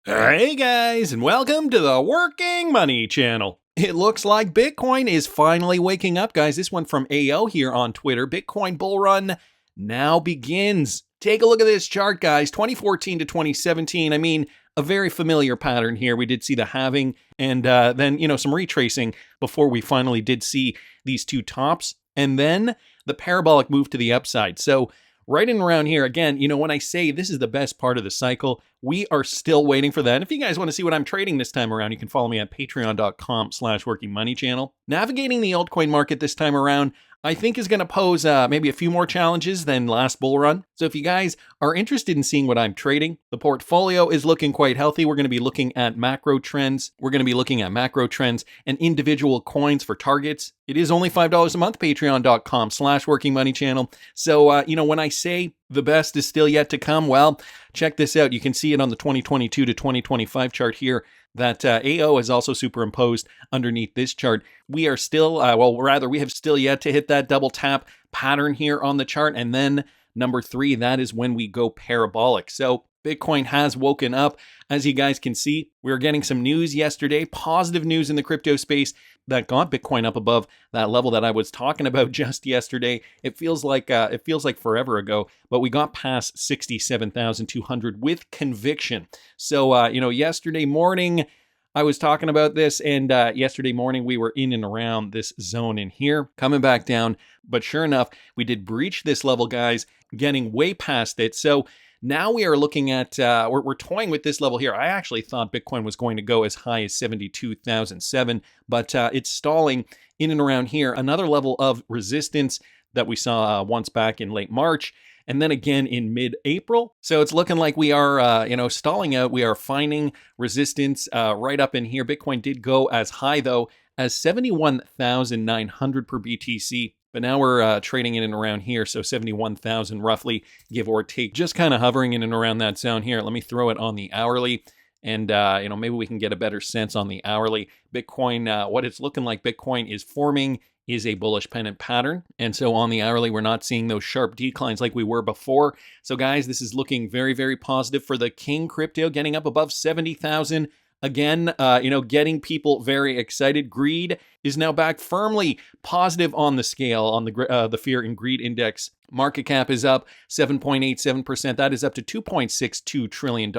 Hey guys, and welcome to the Working Money channel. It looks like Bitcoin is finally waking up, guys. This one from AO here on Twitter. Bitcoin bull run now begins. Take a look at this chart, guys. 2014 to 2017. I mean, a very familiar pattern here. We did see the halving and then, some retracing before we finally did see these two tops. And then the parabolic move to the upside. So right in around here, again, when I say this is the best part of the cycle, we are still waiting for that. And if you guys want to see what I'm trading this time around, you can follow me at patreon.com/workingmoneychannel. Navigating the altcoin market this time around, I think is going to pose maybe a few more challenges than last bull run. So if you guys are interested in seeing what I'm trading, the portfolio is looking quite healthy. We're going to be looking at macro trends. And individual coins for targets. It is only $5 a month, patreon.com/workingmoneychannel. So, when I say the best is still yet to come, well, check this out. You can see it on the 2022 to 2025 chart here that AO has also superimposed underneath this chart. We are still, we have still yet to hit that double tap pattern here on the chart. And then number 3, that is when we go parabolic. So Bitcoin has woken up. As you guys can see, we were getting some news yesterday, positive news in the crypto space that got Bitcoin up above that level that I was talking about just yesterday. It feels like forever ago, but we got past 67,200 with conviction. So, yesterday morning I was talking about this, and yesterday morning we were in and around this zone in here, coming back down. But sure enough, we did breach this level, guys, getting way past it. So now we are looking at, we're toying with this level here. I actually thought Bitcoin was going to go as high as 72,007, but it's stalling in and around here. Another level of resistance that we saw once back in late March, and then again in mid-April. So it's looking like we are, stalling out. We are finding resistance right up in here. Bitcoin did go as high, though, as 71,900 per BTC. But now we're trading in and around here, so 71,000 roughly, give or take, just kind of hovering in and around that zone here. Let me throw it on the hourly, and maybe we can get a better sense on the hourly. Bitcoin, what it's looking like Bitcoin is forming is a bullish pennant pattern, and so on the hourly, we're not seeing those sharp declines like we were before. So guys, this is looking very, very positive for the King crypto, getting up above 70,000. Again, getting people very excited. Greed is now back firmly positive on the scale, on the Fear and Greed Index. Market cap is up 7.87%. That is up to $2.62 trillion.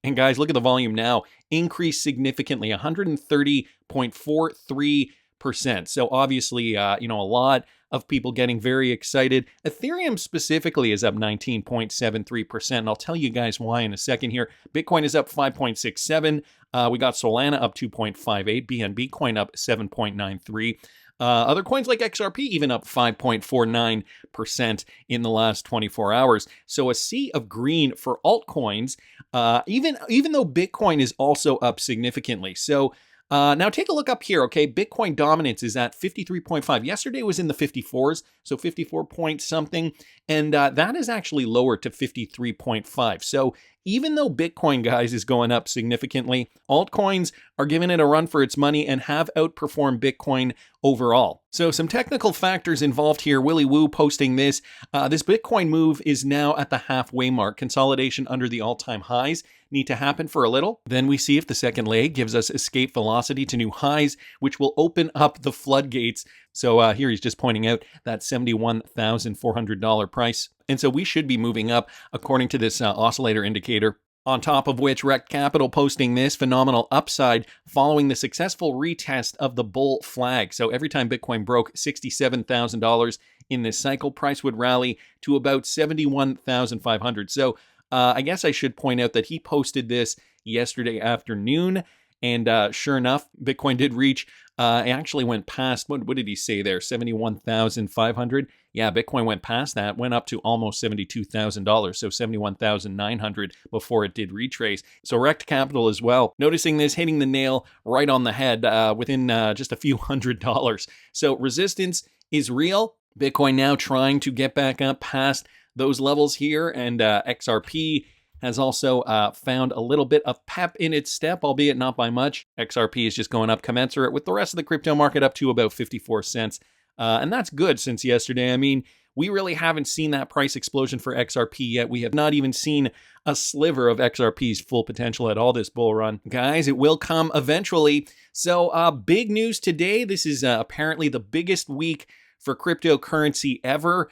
And guys, look at the volume now. Increased significantly, 130.43%. So obviously, a lot of people getting very excited. Ethereum specifically is up 19.73%. And I'll tell you guys why in a second here. Bitcoin is up 5.67. We got Solana up 2.58. BNB coin up 7.93. Other coins like XRP even up 5.49% in the last 24 hours. So a sea of green for altcoins, even though Bitcoin is also up significantly. So now take a look up here, okay? Bitcoin dominance is at 53.5. Yesterday was in the 54s, so 54 point something, and that is actually lower to 53.5. So even though Bitcoin, guys, is going up significantly, altcoins are giving it a run for its money and have outperformed Bitcoin overall. So some technical factors involved here. Willy Woo posting this. This Bitcoin move is now at the halfway mark. Consolidation under the all-time highs need to happen for a little. Then we see if the second leg gives us escape velocity to new highs, which will open up the floodgates. So here he's just pointing out that $71,400 price. And so we should be moving up according to this oscillator indicator. On top of which, Rect Capital posting this phenomenal upside following the successful retest of the bull flag. So every time Bitcoin broke $67,000 in this cycle, price would rally to about 71,500. So I guess I should point out that he posted this yesterday afternoon. And sure enough, Bitcoin did reach, it actually went past, what did he say there, 71,500? Yeah, Bitcoin went past that, went up to almost $72,000, so 71,900 before it did retrace. So Rect Capital as well, noticing this, hitting the nail right on the head within just a few $100s. So resistance is real. Bitcoin now trying to get back up past those levels here, and XRP has also found a little bit of pep in its step, albeit not by much. XRP is just going up commensurate with the rest of the crypto market, up to about 54 cents. And that's good since yesterday. I mean, we really haven't seen that price explosion for XRP yet. We have not even seen a sliver of XRP's full potential at all this bull run. Guys, it will come eventually. So big news today. This is apparently the biggest week for cryptocurrency ever.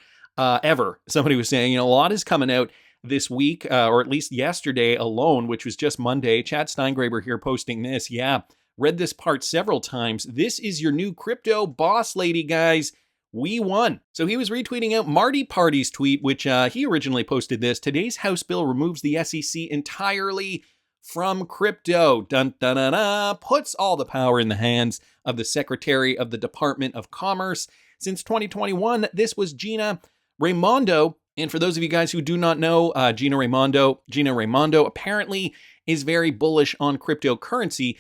Somebody was saying, a lot is coming out this week, or at least yesterday alone, which was just Monday. Chad Steingraber here posting this. Yeah, read this part several times. This is your new crypto boss lady, guys. We won. So he was retweeting out Marty Party's tweet, which he originally posted this. Today's House bill removes the SEC entirely from crypto. Dun, dun, dun, dun, puts all the power in the hands of the Secretary of the Department of Commerce. Since 2021, this was Gina Raimondo. And for those of you guys who do not know, Gina Raimondo apparently is very bullish on cryptocurrency.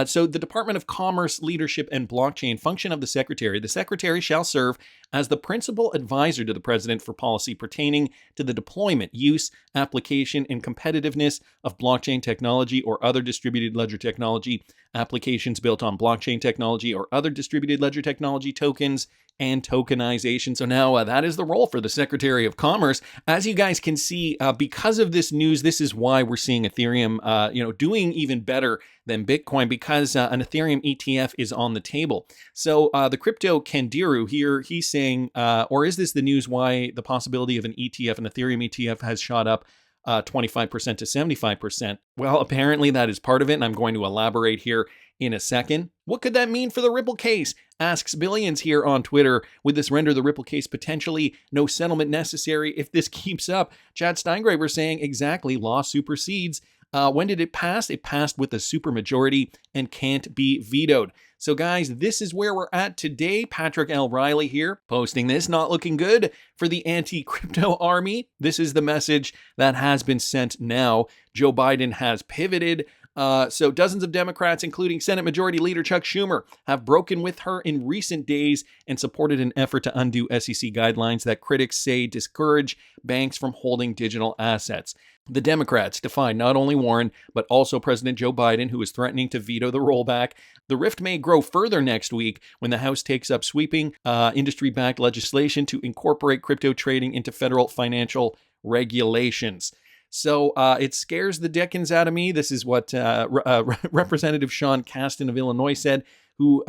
So the Department of Commerce Leadership and Blockchain function of the Secretary. The Secretary shall serve as the principal advisor to the President for policy pertaining to the deployment, use, application, and competitiveness of blockchain technology or other distributed ledger technology, applications built on blockchain technology or other distributed ledger technology, tokens, and tokenization. So now that is the role for the Secretary of Commerce. As you guys can see, because of this news, this is why we're seeing Ethereum, doing even better than Bitcoin, because an Ethereum ETF is on the table. So the crypto Kandiru here, he's saying, or is this the news why the possibility of an ETF, an Ethereum ETF, has shot up 25% to 75%? Well, apparently that is part of it, and I'm going to elaborate here in a second. What could that mean for the Ripple case? Asks Billions here on Twitter. Would this render the Ripple case potentially no settlement necessary if this keeps up? Chad Steingraber saying exactly, law supersedes. When did it pass? It passed with a supermajority and can't be vetoed. So guys, this is where we're at today. Patrick L. Riley here posting this. Not looking good for the anti-crypto army. This is the message that has been sent now. Joe Biden has pivoted. So dozens of Democrats, including Senate Majority Leader Chuck Schumer, have broken with her in recent days and supported an effort to undo SEC guidelines that critics say discourage banks from holding digital assets. The Democrats defy not only Warren, but also President Joe Biden, who is threatening to veto the rollback. The rift may grow further next week when the House takes up sweeping industry-backed legislation to incorporate crypto trading into federal financial regulations. So it scares the dickens out of me. This is what Representative Sean Casten of Illinois said, who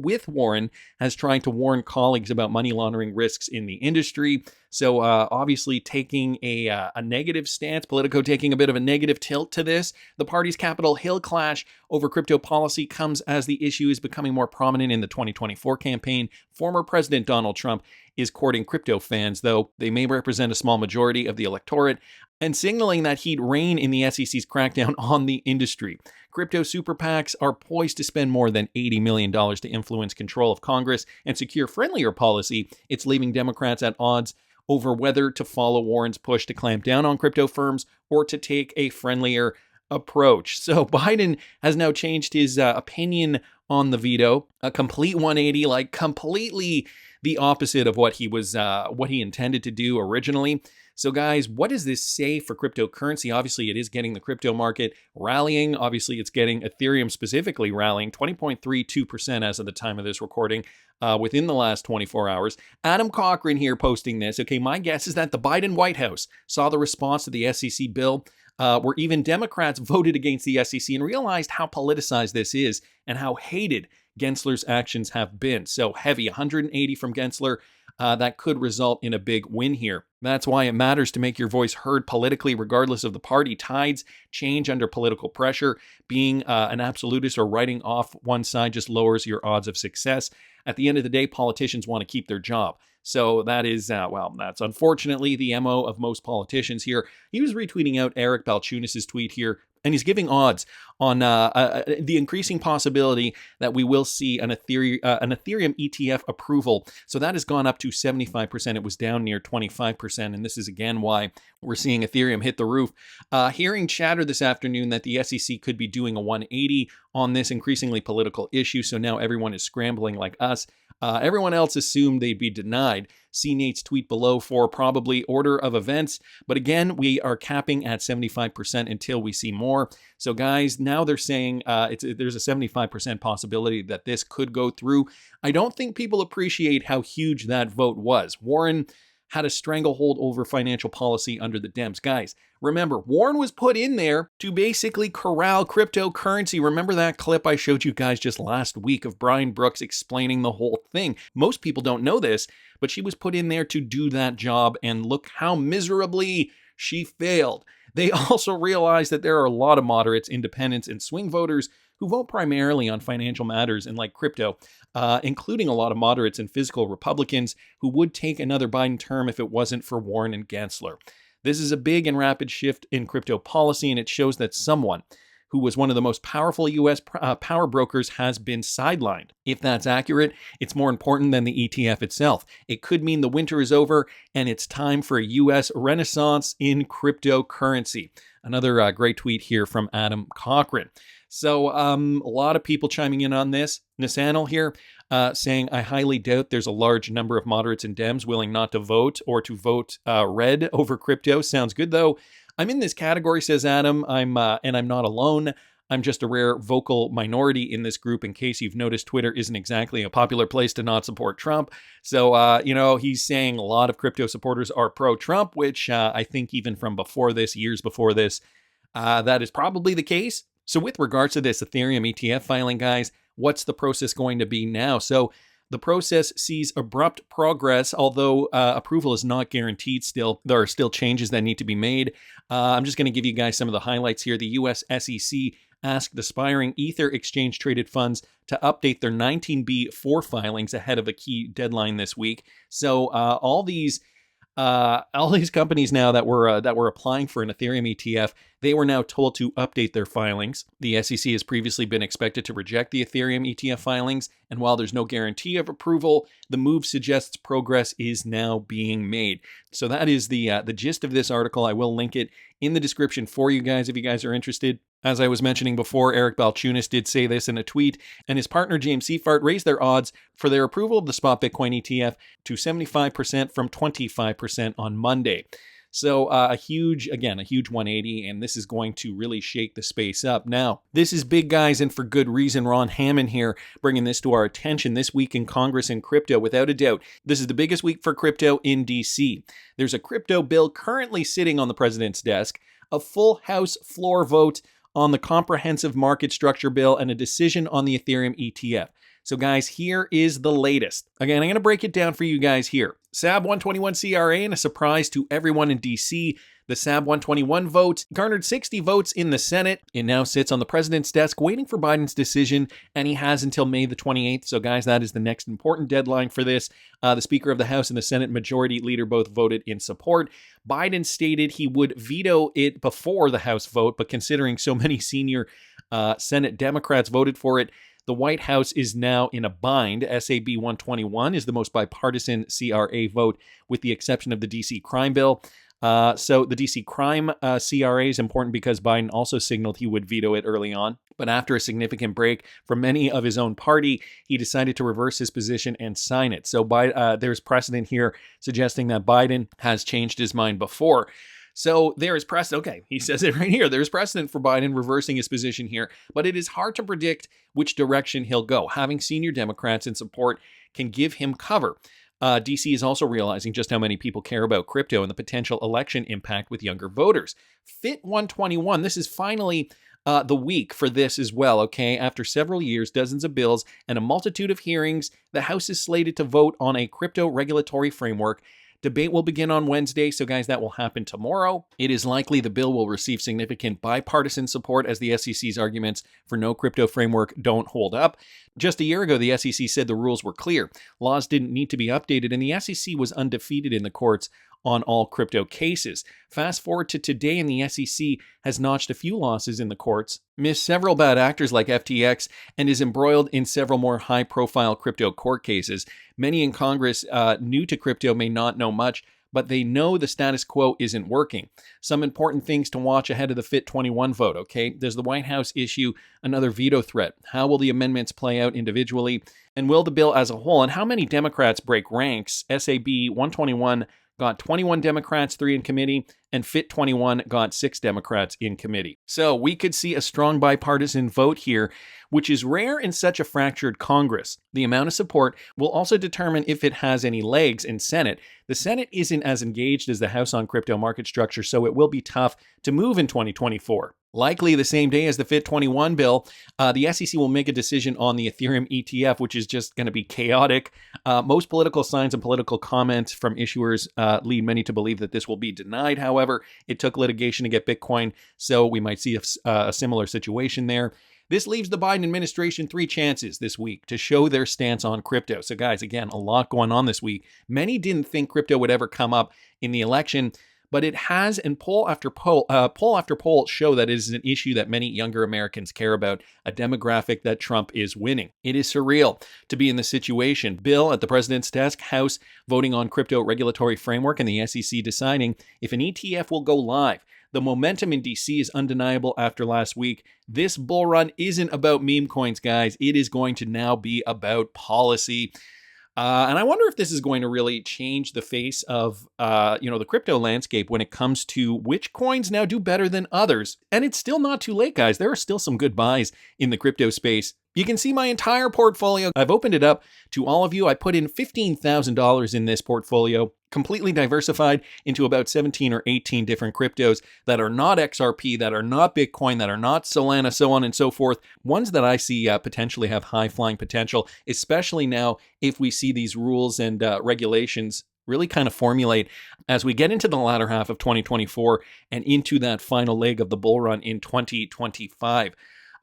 with Warren has tried to warn colleagues about money laundering risks in the industry. So obviously taking a negative stance, Politico taking a bit of a negative tilt to this. The party's Capitol Hill clash over crypto policy comes as the issue is becoming more prominent in the 2024 campaign. Former President Donald Trump is courting crypto fans, though they may represent a small majority of the electorate, and signaling that he'd rein in the SEC's crackdown on the industry. Crypto super PACs are poised to spend more than $80 million to influence control of Congress and secure friendlier policy. It's leaving Democrats at odds over whether to follow Warren's push to clamp down on crypto firms or to take a friendlier approach. So Biden has now changed his opinion on the veto, a complete 180, like completely the opposite of what he intended to do originally. So guys, what does this say for cryptocurrency? Obviously, it is getting the crypto market rallying. Obviously, it's getting Ethereum specifically rallying, 20.32% as of the time of this recording within the last 24 hours. Adam Cochran here posting this. Okay, my guess is that the Biden White House saw the response to the SEC bill, where even Democrats voted against the SEC and realized how politicized this is and how hated Gensler's actions have been. So heavy, 180 from Gensler. That could result in a big win here. That's why it matters to make your voice heard politically, regardless of the party. Tides change under political pressure. Being an absolutist or writing off one side just lowers your odds of success. At the end of the day, politicians want to keep their job. So that is, that's unfortunately the MO of most politicians here. He was retweeting out Eric Balchunas' tweet here, and he's giving odds on the increasing possibility that we will see an Ethereum ETF approval. So that has gone up to 75%. It was down near 25%. And this is again why we're seeing Ethereum hit the roof. Hearing chatter this afternoon that the SEC could be doing a 180 on this increasingly political issue. So now everyone is scrambling like us. Everyone else assumed they'd be denied. See Nate's tweet below for probably order of events. But again, we are capping at 75% until we see more. So guys, now they're saying there's a 75% possibility that this could go through. I don't think people appreciate how huge that vote was. Warren had a stranglehold over financial policy under the Dems. Guys, remember, Warren was put in there to basically corral cryptocurrency. Remember that clip I showed you guys just last week of Brian Brooks explaining the whole thing? Most people don't know this, but she was put in there to do that job, and look how miserably she failed. They also realized that there are a lot of moderates, independents, and swing voters who vote primarily on financial matters and like crypto, including a lot of moderates and fiscal Republicans who would take another Biden term if it wasn't for Warren and Gensler. This is a big and rapid shift in crypto policy, and it shows that someone who was one of the most powerful U.S. Power brokers has been sidelined. If that's accurate, it's more important than the ETF itself. It could mean the winter is over and it's time for a U.S. renaissance in cryptocurrency. Another great tweet here from Adam Cochran. So a lot of people chiming in on this. Nisanel here saying, I highly doubt there's a large number of moderates and Dems willing not to vote or to vote red over crypto. Sounds good, though. I'm in this category, says Adam. I'm not alone. I'm just a rare vocal minority in this group. In case you've noticed, Twitter isn't exactly a popular place to not support Trump. So, he's saying a lot of crypto supporters are pro-Trump, which I think even from before this, years before this, that is probably the case. So with regards to this Ethereum ETF filing, guys, what's the process going to be now? So the process sees abrupt progress, although approval is not guaranteed still. There are still changes that need to be made. I'm just going to give you guys some of the highlights here. The U.S. SEC asked aspiring Ether exchange-traded funds to update their 19B4 filings ahead of a key deadline this week. So all these companies now that were applying for an Ethereum ETF, they were now told to update their filings. The SEC has previously been expected to reject the Ethereum ETF filings, and while there's no guarantee of approval, the move suggests progress is now being made. So that is the gist of this article. I will link it in the description for you guys if you guys are interested. As I was mentioning before, Eric Balchunas did say this in a tweet, and his partner James Seifert raised their odds for their approval of the spot Bitcoin ETF to 75% from 25% on Monday. So a huge 180, and this is going to really shake the space up. Now, this is big, guys, and for good reason. Ron Hammond here bringing this to our attention this week in Congress and crypto. Without a doubt, this is the biggest week for crypto in D.C. There's a crypto bill currently sitting on the president's desk, a full House floor vote on the comprehensive market structure bill, and a decision on the Ethereum ETF. So guys, here is the latest. Again, I'm going to break it down for you guys here. SAB 121 CRA, and a surprise to everyone in DC, the SAB 121 vote garnered 60 votes in the Senate. It now sits on the president's desk waiting for Biden's decision, and he has until May the 28th. So guys, that is the next important deadline for this. The Speaker of the House and the Senate Majority Leader both voted in support. Biden stated he would veto it before the House vote, but considering so many senior Senate Democrats voted for it, the White House is now in a bind. SAB 121 is the most bipartisan CRA vote, with the exception of the DC crime bill. So the DC crime CRA is important because Biden also signaled he would veto it early on. But after a significant break from many of his own party, he decided to reverse his position and sign it. So there's precedent here suggesting that Biden has changed his mind before. So there is precedent. Okay, he says it right here. There's precedent for Biden reversing his position here, but it is hard to predict which direction he'll go. Having senior Democrats in support can give him cover. DC is also realizing just how many people care about crypto and the potential election impact with younger voters. Fit 121, this is finally the week for this as well, okay? After several years, dozens of bills, and a multitude of hearings, the House is slated to vote on a crypto regulatory framework. Debate will begin on Wednesday, so guys, that will happen tomorrow. It is likely the bill will receive significant bipartisan support as the SEC's arguments for no crypto framework don't hold up. Just a year ago, the SEC said the rules were clear. Laws didn't need to be updated, and the SEC was undefeated in the courts on all crypto cases. Fast forward to today, and the SEC has notched a few losses in the courts, missed several bad actors like FTX, and is embroiled in several more high-profile crypto court cases. Many in Congress new to crypto may not know much, but they know the status quo isn't working. Some important things to watch ahead of the Fit 21 vote, okay? Does the White House issue another veto threat? How will the amendments play out individually? And will the bill as a whole, and how many Democrats break ranks? SAB 121 got 21 Democrats, 3 in committee, and Fit 21 got 6 Democrats in committee. So we could see a strong bipartisan vote here which is rare in such a fractured Congress. The amount of support will also determine if it has any legs in Senate. The Senate isn't as engaged as the House on crypto market structure, so it will be tough to move in 2024. Likely the same day as the FIT21 bill, the SEC will make a decision on the Ethereum ETF, which is just going to be chaotic. Most political signs and political comments from issuers lead many to believe that this will be denied. However, it took litigation to get Bitcoin, so we might see a similar situation there. This leaves the Biden administration 3 chances this week to show their stance on crypto. So guys, again, a lot going on this week. Many didn't think crypto would ever come up in the election, but it has, and poll after poll show that it is an issue that many younger Americans care about, a demographic that Trump is winning. It is surreal to be in this situation. Bill at the president's desk, House voting on crypto regulatory framework, and the SEC deciding if an ETF will go live. The momentum in DC is undeniable after last week. This bull run isn't about meme coins, guys. It is going to now be about policy. And I wonder if this is going to really change the face of, the crypto landscape when it comes to which coins now do better than others. And it's still not too late, guys. There are still some good buys in the crypto space. You can see my entire portfolio. I've opened it up to all of you. I put in $15,000 in this portfolio, completely diversified into about 17 or 18 different cryptos that are not XRP, that are not Bitcoin, that are not Solana, so on and so forth. Ones that I see potentially have high flying potential, especially now if we see these rules and regulations really kind of formulate as we get into the latter half of 2024 and into that final leg of the bull run in 2025.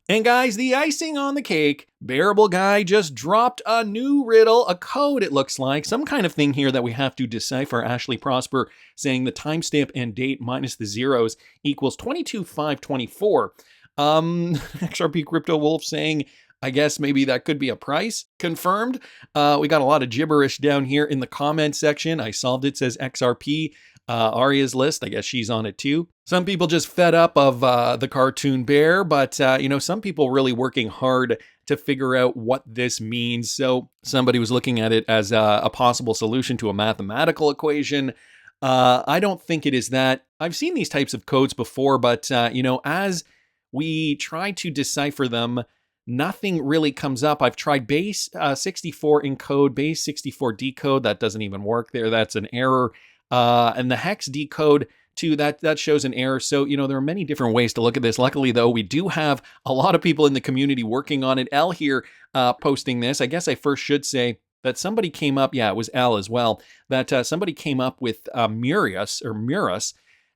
And guys, the icing on the cake, Bearableguy just dropped a new riddle, a code it looks like, some kind of thing here that we have to decipher. Ashley Prosper saying the timestamp and date minus the zeros equals 22/5/24. XRP Crypto Wolf saying, I guess maybe that could be a price. Confirmed. We got a lot of gibberish down here in the comment section. I solved it, says XRP. Aria's list, I guess she's on it too. Some people just fed up of the cartoon bear, but some people really working hard to figure out what this means. So somebody was looking at it as a possible solution to a mathematical equation. I don't think it is that. I've seen these types of codes before, but as we try to decipher them, nothing really comes up. I've tried base 64 encode, base 64 decode. That doesn't even work there. That's an error. And the hex decode too, that shows an error. So, there are many different ways to look at this. Luckily, though, we do have a lot of people in the community working on it. Elle here posting this. I guess I first should say that somebody came up, it was Elle as well, that somebody came up with Murus.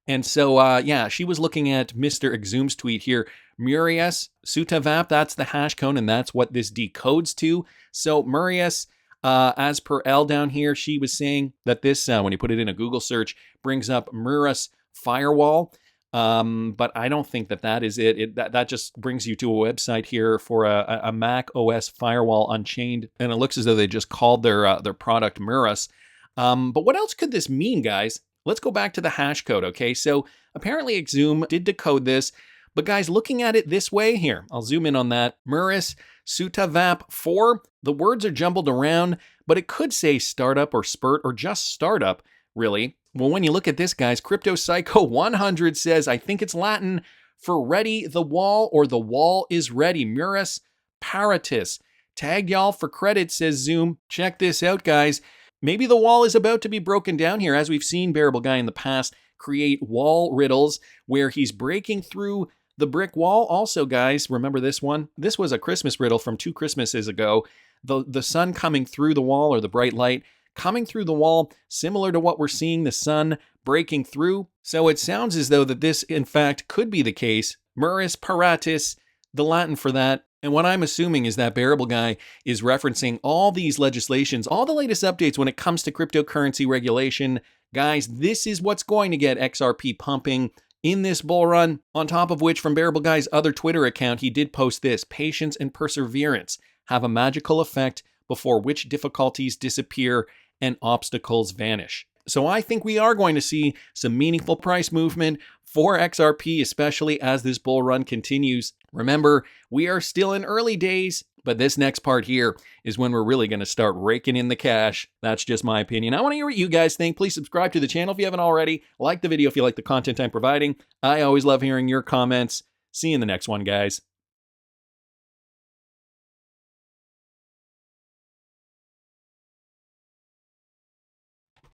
And so, she was looking at Mr. Exum's tweet here. Murius, Sutavap, that's the hash code, and that's what this decodes to. So Murius, as per Elle down here, she was saying that this, when you put it in a Google search, brings up Murus firewall. But I don't think that is it. That just brings you to a website here for a Mac OS firewall unchained, and it looks as though they just called their product Murus. But what else could this mean, guys? Let's go back to the hash code, okay? So apparently Exum did decode this, but guys, looking at it this way here, I'll zoom in on that. Murus Sutavap 4, the words are jumbled around, but it could say startup or spurt or just startup, really. Well, when you look at this, guys, Crypto Psycho 100 says, I think it's Latin for ready the wall or the wall is ready. Murus Paratus. Tagged y'all for credit, says Zoom. Check this out, guys. Maybe the wall is about to be broken down here, as we've seen Bearableguy in the past create wall riddles where he's breaking through the brick wall. Also, guys, remember this one? This was a Christmas riddle from 2 Christmases ago. The sun coming through the wall, or the bright light coming through the wall, similar to what we're seeing the sun breaking through. So it sounds as though that this, in fact, could be the case. Murus Paratus, the Latin for that. And what I'm assuming is that Bearableguy is referencing all these legislations, all the latest updates when it comes to cryptocurrency regulation. Guys, this is what's going to get XRP pumping in this bull run. On top of which, from Bearableguy's other Twitter account, he did post this: patience and perseverance have a magical effect before which difficulties disappear and obstacles vanish. So I think we are going to see some meaningful price movement for XRP, especially as this bull run continues. Remember, we are still in early days, but this next part here is when we're really going to start raking in the cash. That's just my opinion. I want to hear what you guys think. Please subscribe to the channel if you haven't already. Like the video if you like the content I'm providing. I always love hearing your comments. See you in the next one, guys.